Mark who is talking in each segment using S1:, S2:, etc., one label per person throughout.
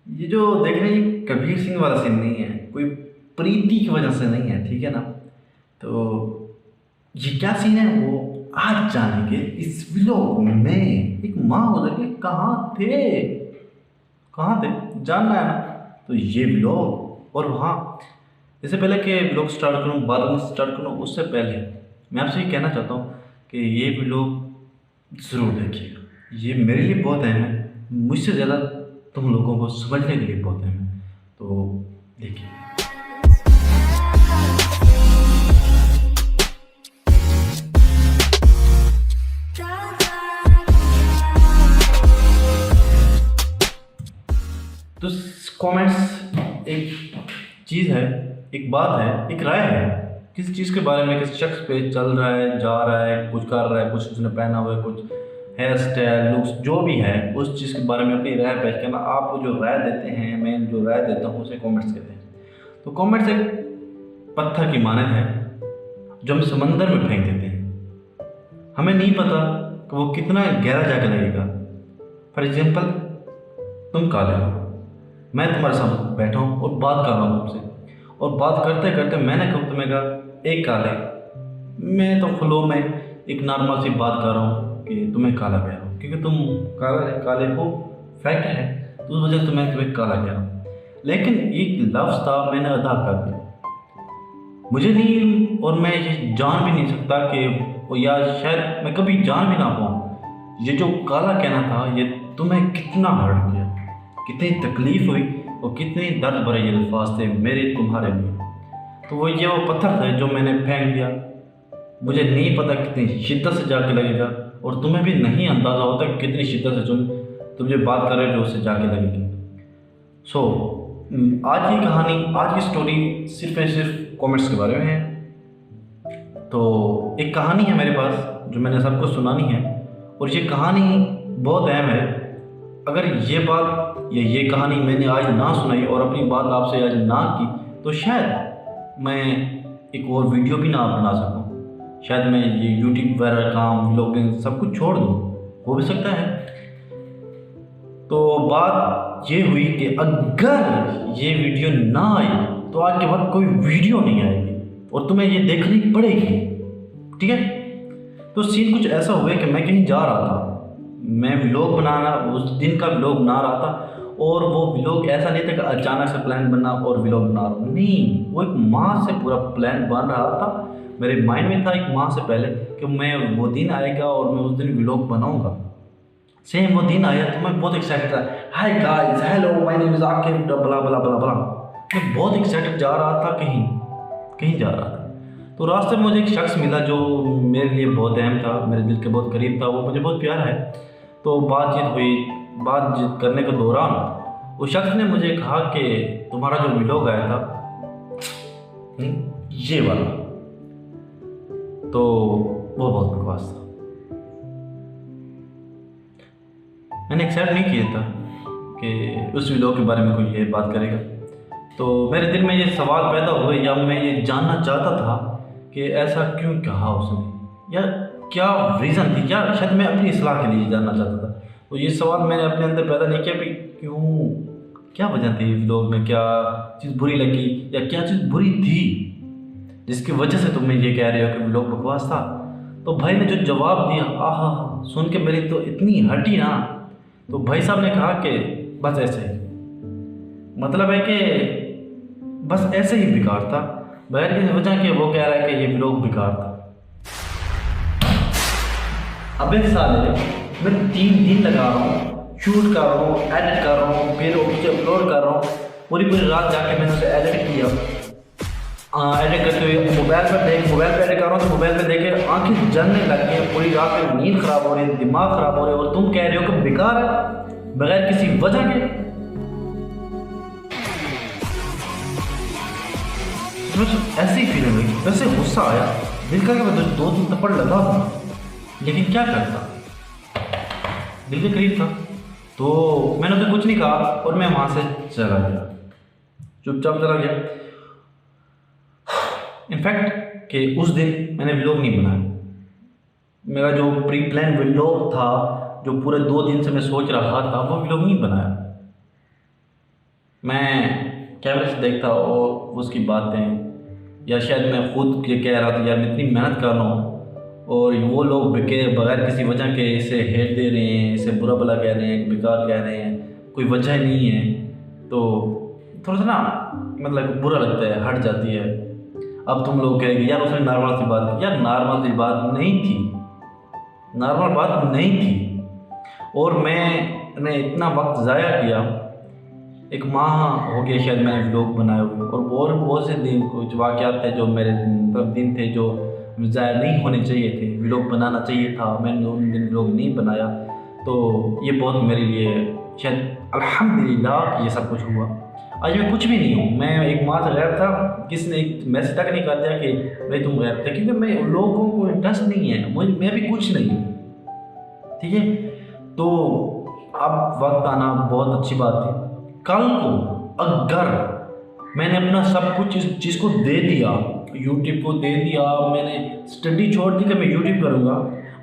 S1: ये जो देख रहे हैं ये कबीर सिंह वाला सीन नहीं है, कोई प्रीति की वजह से नहीं है, ठीक है ना। तो ये क्या सीन है वो आज जानेंगे इस व्लॉग में। एक माँ गुजर के कहाँ थे जानना है ना। तो ये व्लॉग और वहाँ, इससे पहले कि व्लॉग स्टार्ट करूँ, बाद में स्टार्ट करूँ, उससे पहले मैं आपसे ये कहना चाहता हूँ कि ये व्लॉग ज़रूर देखिएगा। ये मेरे लिए बहुत अहम है, मुझसे ज़्यादा तुम लोगों को समझने के लिए बहुत अहम है। तो देखिए। तो कमेंट्स एक चीज़ है, एक बात है, एक राय है। किसी चीज़ के बारे में किसी शख्स पे चल रहा है, जा रहा है, कुछ कर रहा है, कुछ उसने पहना हुआ है, कुछ हेयर स्टाइल, लुक्स, जो भी है उस चीज़ के बारे में अपनी राय पेश करना। आप जो राय देते हैं, मैं जो राय देता हूँ उसे कमेंट्स कहते हैं। तो कमेंट्स एक पत्थर की मानद है जो हम समंदर में फेंक देते हैं। हमें नहीं पता कि वो कितना गहरा जाके लगेगा। फॉर एग्जाम्पल, तुम काले हो, मैं तुम्हारे साथ बैठा हूँ और बात कर रहा हूँ तुमसे, और बात करते करते मैंने कहा तुम्हें कहा एक काले, मैं तो फ्लो में एक नॉर्मल सी बात कर रहा हूँ कि तुम्हें काला कह रहा हूँ क्योंकि तुम काले हो, फैक्ट है, तो उस वजह से मैं तुम्हें काला कह रहा हूँ। लेकिन एक लफ्ज़ था, मैंने अदा कर दिया, मुझे नहीं, और मैं ये जान भी नहीं सकता कि या शायद मैं कभी जान भी ना पाऊँ ये जो काला कहना था ये तुम्हें कितना हर्ट किया, कितनी तकलीफ़ हुई और कितने दर्द भरे ये अल्फाज थे मेरे तुम्हारे लिए। तो वो पत्थर थे जो मैंने फेंक दिया। मुझे नहीं पता कितनी शिद्दत से जाके लगेगा, और तुम्हें भी नहीं अंदाज़ा होता कि कितनी शिद्दत से तुम जो बात कर रहे हो उससे जाके लगेगी। सो आज की कहानी, आज की स्टोरी सिर्फ और सिर्फ कॉमेंट्स के बारे में है। तो एक कहानी है मेरे पास जो मैंने सबको सुनानी है, और ये कहानी बहुत अहम है। अगर ये कहानी मैंने आज ना सुनाई और अपनी बात आपसे आज ना की तो शायद मैं एक और वीडियो भी ना बना सकूं, शायद मैं ये यूट्यूब वगैरह काम, व्लॉगिंग सब कुछ छोड़ दूं, हो भी सकता है। तो बात ये हुई कि अगर ये वीडियो ना आई तो आज के बाद कोई वीडियो नहीं आएगी और तुम्हें ये देखनी पड़ेगी, ठीक है। तो सीन कुछ ऐसा हुआ कि मैं कहीं जा रहा था, मैं व्लॉग बनाना, उस दिन का व्लॉग बना रहा था, और वो व्लॉग ऐसा नहीं था कि अचानक से प्लान बना और व्लॉग बना रहा हूँ, नहीं, वो एक माह से पूरा प्लान बन रहा था। मेरे माइंड में था एक माह से पहले कि मैं वो दिन आएगा और मैं उस दिन व्लॉग बनाऊंगा। सेम वो दिन आया तो मैं बहुत एक्साइटेड था, hi guys, hello, my name is Aqib, बला बला बला बला। मैं बहुत एक्साइटेड जा रहा था, कहीं जा रहा था। तो रास्ते में मुझे एक शख्स मिला जो मेरे लिए बहुत अहम था, मेरे दिल के बहुत करीब था, वो मुझे बहुत प्यारा है। तो बातचीत हुई, बातचीत करने के दौरान उस शख्स ने मुझे कहा कि तुम्हारा जो व्लॉग आया था ये वाला, तो वो बहुत बकवास था। मैंने एक्सेप्ट नहीं किया था कि उस व्लॉग के बारे में कोई ये बात करेगा। तो मेरे दिल में ये सवाल पैदा हुए, या मैं ये जानना चाहता था कि ऐसा क्यों कहा उसने, या क्या रीज़न थी, या शायद मैं अपनी इस्लाह के लिए जानना चाहता था। तो ये सवाल मैंने अपने अंदर पैदा नहीं किया कि क्यों, क्या वजह थी व्लॉग में, क्या चीज़ बुरी लगी या क्या चीज़ बुरी थी जिसकी वजह से तुम ये कह रहे हो कि व्लॉग बकवास था। तो भाई ने जो जवाब दिया, आहा, सुन के मेरी तो इतनी हटी ना। तो भाई साहब ने कहा कि बस ऐसे ही, मतलब है कि बस ऐसे ही बेकार था, बगैर किसी वजह के वो कह रहा है कि ये व्लॉग बेकार था। अबे साले, मैं 3 दिन लगा रहा हूँ, शूट कर रहा हूँ, एडिट कर रहा हूँ, फिर उसे अपलोड कर रहा हूँ, पूरी रात जाके मैंने उसे एडिट किया। एडिट करते हुए मोबाइल पे एडिट कर रहा हूँ, तो मोबाइल पे देखे आंखें जलने लग गई, पूरी रात में नींद खराब हो रही है, दिमाग खराब हो रहा है, और तुम कह रहे हो कि बेकार है बगैर किसी वजह के। ऐसी फीलिंग हुई, वैसे गुस्सा आया, दिल का कि मैं 2-3 थप्पड़ लगा दूँ, लेकिन क्या करता, दिल के करीब था। तो मैंने उसे कुछ नहीं कहा और मैं वहाँ से चला गया, चुपचाप चला गया। इनफैक्ट कि उस दिन मैंने व्लॉग नहीं बनाया, मेरा जो प्री प्लान व्लॉग था, जो पूरे 2 दिन से मैं सोच रहा था, वो व्लॉग नहीं बनाया। मैं कैमरे से देखता और उसकी बातें, या शायद मैं खुद ये कह रहा था यार मैं इतनी मेहनत कर रहा हूँ और वो लोग बगैर किसी वजह के इसे हेट दे रहे हैं, इसे बुरा भला कह रहे हैं, बेकार कह रहे हैं, कोई वजह नहीं है, तो थोड़ा सा ना मतलब बुरा लगता है, हट जाती है। अब तुम लोग कहेंगे यार उसने नॉर्मल सी बात की, यार नॉर्मल सी बात नहीं थी, नॉर्मल बात नहीं थी। और मैंने इतना वक्त ज़ाया किया, एक माह हो गया शायद मैंने व्लॉग बनाए हुए, और बहुत से दिन कुछ वाक़यात थे जो मेरे मतलब दिन थे जो ज़ाया नहीं होने चाहिए थे, व्लॉग बनाना चाहिए था, मैंने उन दिन व्लॉग नहीं बनाया। तो ये बहुत मेरे लिए शायद अल्हम्दुलिल्लाह ये सब कुछ हुआ। आज मैं कुछ भी नहीं हूँ, मैं एक माह से गैब था, किसने एक मैसेज तक नहीं कर दिया कि भाई तुम गैब थे, क्योंकि मैं लोगों को इंटरेस्ट नहीं है, मैं भी कुछ नहीं हूँ, ठीक है। तो अब वक्त आना बहुत अच्छी बात थी। कल को अगर मैंने अपना सब कुछ इस चीज़ को दे दिया, यूट्यूब को दे दिया, मैंने स्टडी छोड़ दी कि मैं यूट्यूब करूँगा,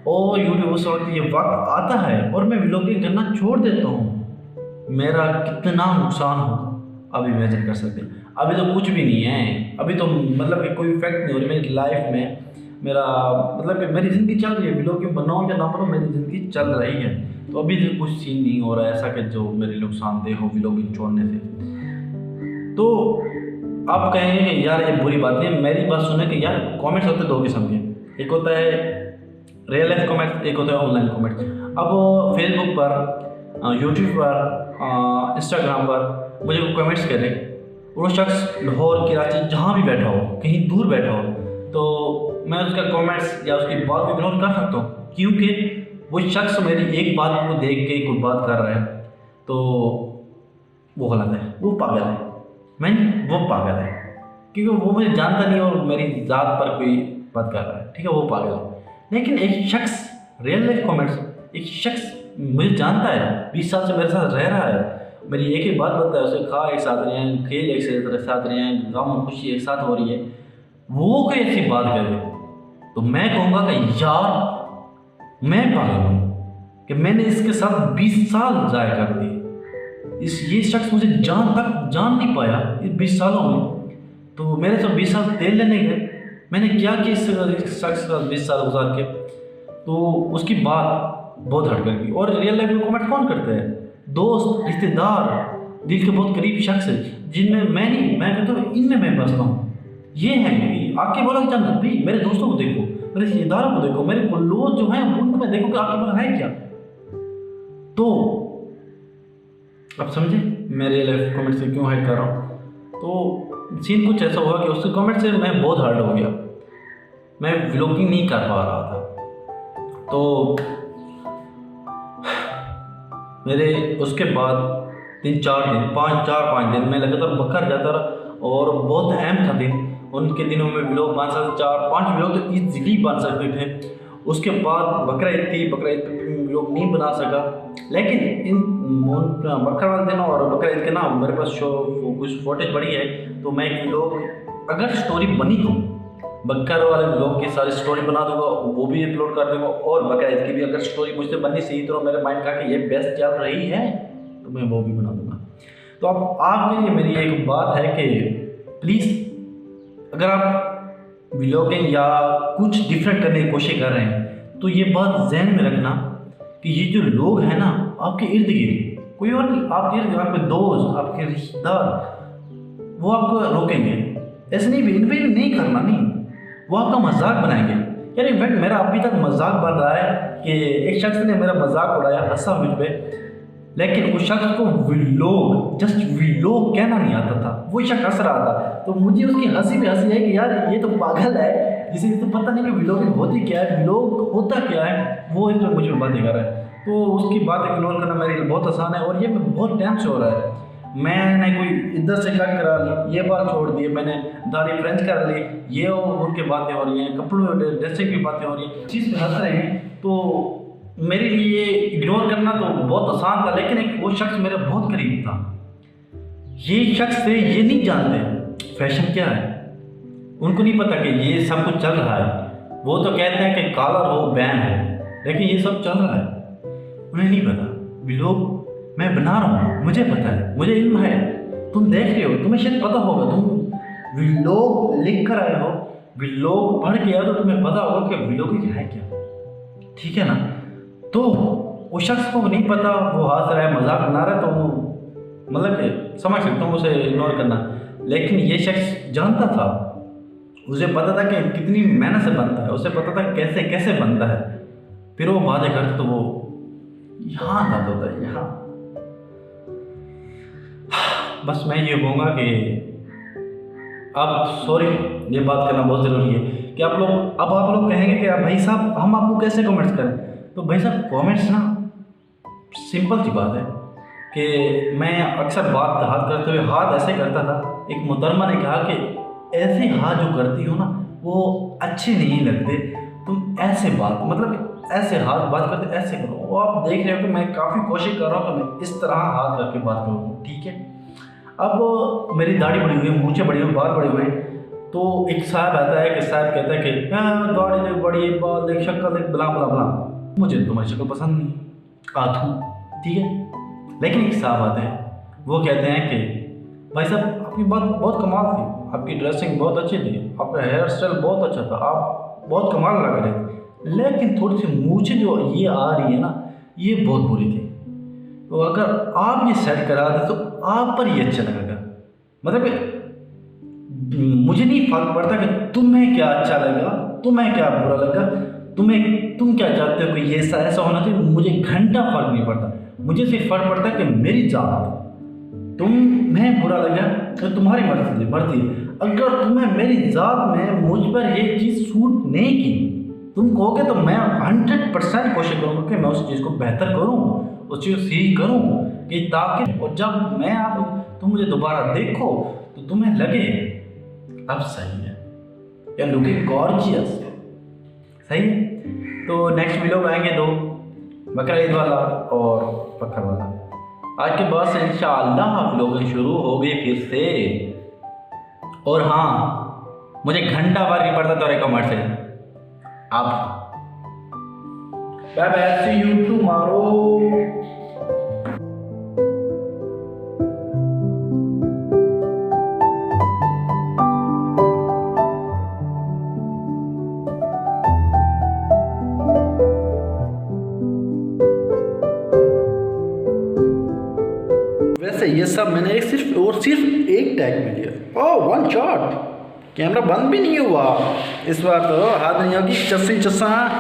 S1: और यूट्यूब उस वक्त ये वक्त आता है और मैं व्लॉगिंग करना छोड़ देता हूँ, मेरा कितना नुकसान हो अब इमेजिन कर सकते हैं। अभी तो कुछ भी नहीं है, अभी तो मतलब कि कोई इफेक्ट नहीं हो रही मेरी लाइफ में, मेरा मतलब कि मेरी ज़िंदगी चल रही है, व्लॉगिंग बनाऊँ या ना बनाऊँ मेरी ज़िंदगी चल रही है। तो अभी तो कुछ सीन नहीं हो रहा है ऐसा कि जो मेरे नुकसानदेह हो व्लॉगिंग छोड़ने से। तो आप कहेंगे कि यार ये बुरी बात नहीं है, मेरी बात सुने कि यार कमेंट्स होते दो किस्म के, एक होता है रियल लाइफ कमेंट्स, एक होता है ऑनलाइन कमेंट्स। अब फेसबुक पर, यूट्यूब पर, इंस्टाग्राम पर मुझे वो कमेंट्स करे, वो शख्स लाहौर कराची जहाँ भी बैठा हो, कहीं दूर बैठा हो, तो मैं उसका कमेंट्स या उसकी बात को इग्नोर कर सकता हूँ, क्योंकि वो शख्स मेरी एक बात को देख के कोई बात कर रहा है तो वो गलत है, वो पागल है, वो पागल है, क्योंकि वो मुझे जानता नहीं और मेरी ज़ात पर कोई बात कर रहा है, ठीक है, वो पागल है। लेकिन एक शख्स रियल लाइफ कमेंट्स, एक शख्स मुझे जानता है, 20 साल से मेरे साथ रह रहा है, मेरी एक ही बात बताया, उसे खा एक साथ रहे हैं, खेल एक साथ रहे हैं, गम खुशी एक साथ हो रही है, वो कोई ऐसी बात करे तो मैं कहूँगा कि यार मैं पागल हूँ कि मैंने इसके साथ 20 साल ज़ाया कर दिए, ये शख्स मुझे जान नहीं पाया इस 20 सालों में, तो मेरे तो 20 साल तेल लेने गए, मैंने क्या किया इस शख्स का 20 साल गुजार के, तो उसकी बात बहुत हट कर गई। और रियल लाइफ में कमेंट कौन करते हैं? दोस्त, रिश्तेदार, दिल के बहुत करीब शख्स है, जिनमें मैं कहता हूँ इनमें मैं बसता हूँ, ये है आके बोला कि भाई मेरे दोस्तों को देखो, मेरे रिश्तेदारों को देखो, मेरे लोग जो हैं उनको मैं देखो कि आके बोला है क्या। तो अब समझे मैं रियल लाइफ कमेंट से क्यों हाइड कर रहा हूँ। तो सीन कुछ ऐसा हुआ कि उसके कमेंट से मैं बहुत हर्ट हो गया, मैं व्लॉगिंग नहीं कर पा रहा था। तो मेरे उसके बाद 4-5 दिन मैं लगातार बकर जाता रहा, और बहुत अहम था दिन, उनके दिनों में व्लॉग बन सकते 4-5 व्लॉग तो ईजिली बन सकते थे। उसके बाद बकरा ईद थी, बकरा ईद पर व्लॉग नहीं बना सका, लेकिन इन बकरा वाले दिनों और बकरा ईद के ना मेरे पास कुछ फुटेज बड़ी है, तो मैं एक व्लॉग अगर स्टोरी बनी तो बकर वाले व्लॉग की सारी स्टोरी बना दूंगा, वो भी अपलोड कर दूंगा, और बकरा ईद की भी अगर स्टोरी मुझसे बननी सही तो मेरे माइंड का कि ये बेस्ट चल रही है तो मैं वो भी बना दूंगा। तो अब आपके लिए मेरी एक बात है कि प्लीज़ अगर आप व्लॉगिंग या कुछ डिफरेंट करने की कोशिश कर रहे हैं तो ये बात जहन में रखना कि ये जो लोग हैं ना आपके इर्द गिर्द, कोई और नहीं, आपके इर्द आपके दोस्त, आपके रिश्तेदार, वो आपको रोकेंगे, ऐसे नहीं भी इन पर नहीं करना, नहीं, वो आपका मजाक बनाएंगे। यार इनफैक्ट मेरा अभी तक मजाक बन रहा है कि एक शख्स ने मेरा मजाक उड़ाया, हंसा मुझ पर, लेकिन उस शख्स को जस्ट व्लॉग कहना नहीं आता था, वो शख्स हंस रहा था, तो मुझे उसकी हंसी पे हंसी है कि यार ये तो पागल है, जिसे तो पता नहीं कि व्लॉगिंग होती क्या है, व्लॉग होता क्या है, वो इस पर मुझे बातें कर रहा है। तो उसकी बात इग्नोर करना मेरे लिए बहुत आसान है, और ये बहुत टाइम से हो रहा है। मैंने कोई इधर से कट करा ली, ये बात छोड़ दी, मैंने दाढ़ी फ्रेंच कर ली, ये उनकी बातें हो रही हैं, कपड़ों ड्रेसिंग की बातें हो रही हैं, चीज़ पे हंस रहे हैं, तो मेरे लिए इग्नोर करना तो बहुत आसान था। लेकिन एक वो शख्स मेरे बहुत करीब था, ये शख्स थे, ये नहीं जानते फैशन क्या है, उनको नहीं पता कि ये सब कुछ चल रहा है। वो तो कहते हैं कि कॉलर हो बैन है, लेकिन ये सब चल रहा है, उन्हें नहीं पता। व्लॉग मैं बना रहा हूँ, मुझे पता है, मुझे इल्म है तुम देख रहे हो, तुम्हें शायद पता होगा, तुम व्लॉग लिख कर आए हो, व्लॉग पढ़ के आए तो तुम्हें पता होगा कि व्लॉगिंग है क्या, ठीक है ना। तो उस शख्स को नहीं पता, वो हंस रहा है, मजाक बना रहा है, तो वो मतलब कि समझ सकता हूँ उसे इग्नोर करना। लेकिन ये शख्स जानता था, उसे पता था कि कितनी मेहनत से बनता है, उसे पता था कैसे कैसे बनता है, फिर वो बातें करते तो वो यहाँ आता होता है यहाँ। बस मैं ये कहूँगा कि अब सॉरी, ये बात करना बहुत ज़रूरी है कि आप लोग कहेंगे कि भाई साहब हम आपको कैसे कमेंट्स करें। तो भाई साहब कमेंट्स ना, सिंपल सी बात है कि मैं अक्सर बात हाथ करते हुए हाथ ऐसे करता था, एक मोहतरमा ने कहा कि ऐसे हाथ जो करती हो ना वो अच्छे नहीं लगते, तुम ऐसे बात मतलब ऐसे हाथ बात करते ऐसे करो। वो आप देख रहे हो कि मैं काफ़ी कोशिश कर रहा हूँ कि मैं इस तरह हाथ करके बात करूँ, ठीक है। अब मेरी दाढ़ी बड़ी हुई है, मूंछें बड़ी हुई, बाल बड़े हुए हैं, तो एक साहब आता है कि साहब कहता है कि दाढ़ी देख बड़ी, बाल देख, शक्ल देख, बला बला बला। मुझे तुम्हारी शक्ल पसंद नहीं, आथू, ठीक है। लेकिन एक साहब आते हैं, वो कहते हैं कि भाई साहब आपकी बात बहुत कमाल थी, आपकी ड्रेसिंग बहुत अच्छी थी, आपका हेयर स्टाइल बहुत अच्छा था, आप बहुत कमाल लग रहे थे, लेकिन थोड़ी सी मूछें जो ये आ रही है ना ये बहुत बुरी थी। तो अगर आप ये सेट करा दे तो आप पर ये अच्छा लगेगा। मतलब मुझे नहीं फर्क पड़ता कि तुम्हें क्या अच्छा लगेगा, तुम्हें क्या बुरा लगेगा, तुम क्या चाहते हो कि ये ऐसा होना चाहिए, मुझे घंटा फर्क नहीं पड़ता। मुझे सिर्फ फर्क पड़ता है कि मेरी जात, तुम्हें बुरा लगा तो तुम्हारी मर्जी। अगर तुम्हें मेरी जात में मुझ पर ये चीज़ सूट नहीं की, तुम कहोगे तो मैं 100% कोशिश करूँगा कि मैं उस चीज़ को बेहतर करूँ, उस चीज़ को सही करूँ कि ताकि और जब मैं आप तुम मुझे दोबारा देखो तो तुम्हें लगे अब सही है, या लुकिंग गॉर्जियस, सही है। तो नेक्स्ट वीडियो आएंगे 2 बकरा ईद वाला और पत्थर वाला। आज के बाद से इंशाअल्लाह व्लॉगिंग शुरू हो गई फिर से। और हाँ, मुझे घंटा भर नहीं पड़ता तो कमेंट से। अब bye bye, see you tomorrow. वैसे ये सब मैंने सिर्फ एक टैग में लिया। ओह 1 शॉट, कैमरा बंद भी नहीं हुआ इस बार, तो हाथ नहीं होगी चस्सी चस्सा।